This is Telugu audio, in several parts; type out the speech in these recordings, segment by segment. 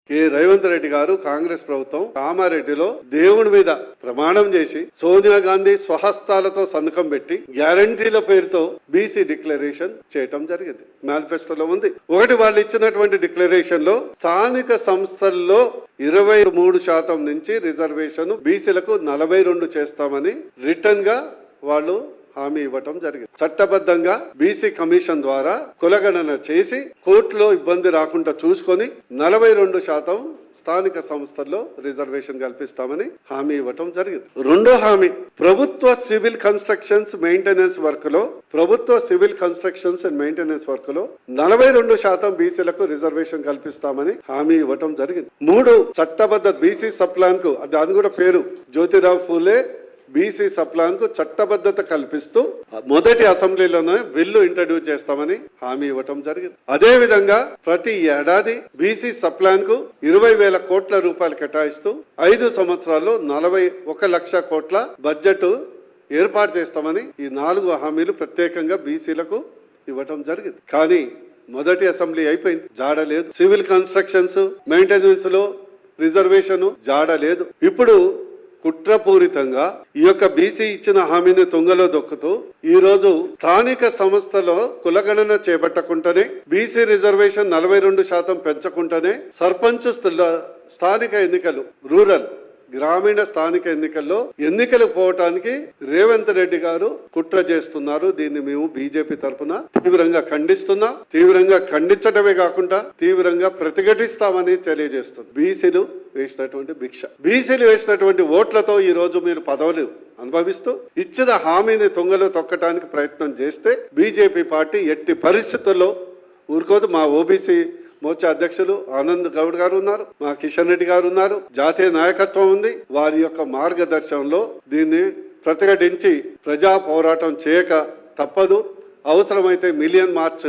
కె రేవంత్ రెడ్డి గారు కాంగ్రెస్ ప్రభుత్వం కామారెడ్డిలో దేవుడి మీద ప్రమాణం చేసి సోనియా గాంధీ స్వహస్తాలతో సంతకం పెట్టి గ్యారంటీల పేరుతో బీసీ డిక్లరేషన్ చేయటం జరిగింది. మేనిఫెస్టోలో ఉంది. ఒకటి, వాళ్ళు ఇచ్చినటువంటి డిక్లరేషన్ లో స్థానిక సంస్థల్లో 23% నుంచి రిజర్వేషన్ బీసీలకు 42 చేస్తామని రిటర్న్ గా వాళ్ళు హామీ ఇవ్వటం జరిగింది. చట్టబద్ధంగా బీసీ కమిషన్ ద్వారా కులగణన చేసి కోర్టులో ఇబ్బంది రాకుండా చూసుకొని 42% స్థానిక సంస్థల్లో రిజర్వేషన్ కల్పిస్తామని హామీ ఇవ్వటం జరిగింది. రెండో హామీ, ప్రభుత్వ సివిల్ కన్స్ట్రక్షన్స్ మెయింటెనెన్స్ వర్క్ లో 42% బీసీలకు రిజర్వేషన్ కల్పిస్తామని హామీ ఇవ్వటం జరిగింది. 3, చట్టబద్ధ బీసీ సప్లాన్ కు, దాని కూడా పేరు జ్యోతిరావు ఫూలే బీసీ సప్లాన్ కు చట్టబద్ధత కల్పిస్తూ మొదటి అసెంబ్లీలోనే బిల్లు ఇంట్రడ్యూస్ చేస్తామని హామీ ఇవ్వటం జరిగింది. అదే విధంగా ప్రతి ఏడాది బీసీ సప్లాన్ కు 20,000 కోట్ల రూపాయలు కేటాయిస్తూ 5 సంవత్సరాల్లో 41 లక్ష కోట్ల బడ్జెట్ ఏర్పాటు చేస్తామని ఈ 4 హామీలు ప్రత్యేకంగా బీసీలకు ఇవ్వటం జరిగింది. కానీ మొదటి అసెంబ్లీ అయిపోయింది, జాడలేదు. సివిల్ కన్స్ట్రక్షన్స్ మెయింటెనెన్స్ లో రిజర్వేషన్ జాడలేదు. ఇప్పుడు కుట్రపూరితంగా ఈ యొక్క బీసీ ఇచ్చిన హామీని తుంగలో దొక్కుతూ ఈ రోజు స్థానిక సంస్థలో కులగణన చేపట్టకుండానే బీసీ రిజర్వేషన్ 42% పెంచకుండానే సర్పంచ్ స్థానిక ఎన్నికలు, రూరల్ గ్రామీణ స్థానిక ఎన్నికలు పోవటానికి రేవంత్ రెడ్డి గారు కుట్ర చేస్తున్నారు. దీన్ని మేము బీజేపీ తరఫున తీవ్రంగా ఖండిస్తున్నాం. తీవ్రంగా ఖండించడమే కాకుండా తీవ్రంగా ప్రతిఘటిస్తామని తెలియజేస్తుంది. బీసీలు వేసినటువంటి భిక్ష, బీసీలు వేసినటువంటి ఓట్లతో ఈ రోజు మీరు పదవులు అనుభవిస్తూ ఇచ్చిన హామీని తుంగలో తొక్కటానికి ప్రయత్నం చేస్తే బీజేపీ పార్టీ ఎట్టి పరిస్థితుల్లో ఊరుకోదు. మా ఓబీసీ మోర్చా అధ్యక్షులు ఆనంద్ గౌడ్ గారు ఉన్నారు, మా కిషన్ రెడ్డి గారు ఉన్నారు, జాతీయ నాయకత్వం ఉంది. వారి యొక్క మార్గదర్శనంలో దీన్ని ప్రతిఘటించి ప్రజా పోరాటం చేయక తప్పదు. అవసరమైతే మిలియన్ మార్చ్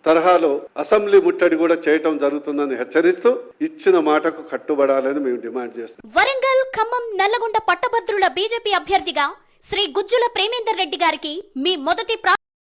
తరహాలో అసెంబ్లీ ముట్టడి కూడా చేయటం జరుగుతుందని హెచ్చరిస్తూ ఇచ్చిన మాటకు కట్టుబడాలని మేము డిమాండ్ చేస్తాం. వరంగల్, ఖమ్మం, నల్లగొండ పట్టభద్రుల బీజేపీ అభ్యర్థిగా శ్రీ గుజ్జుల ప్రేమేందర్ రెడ్డి గారికి మీ మొదటి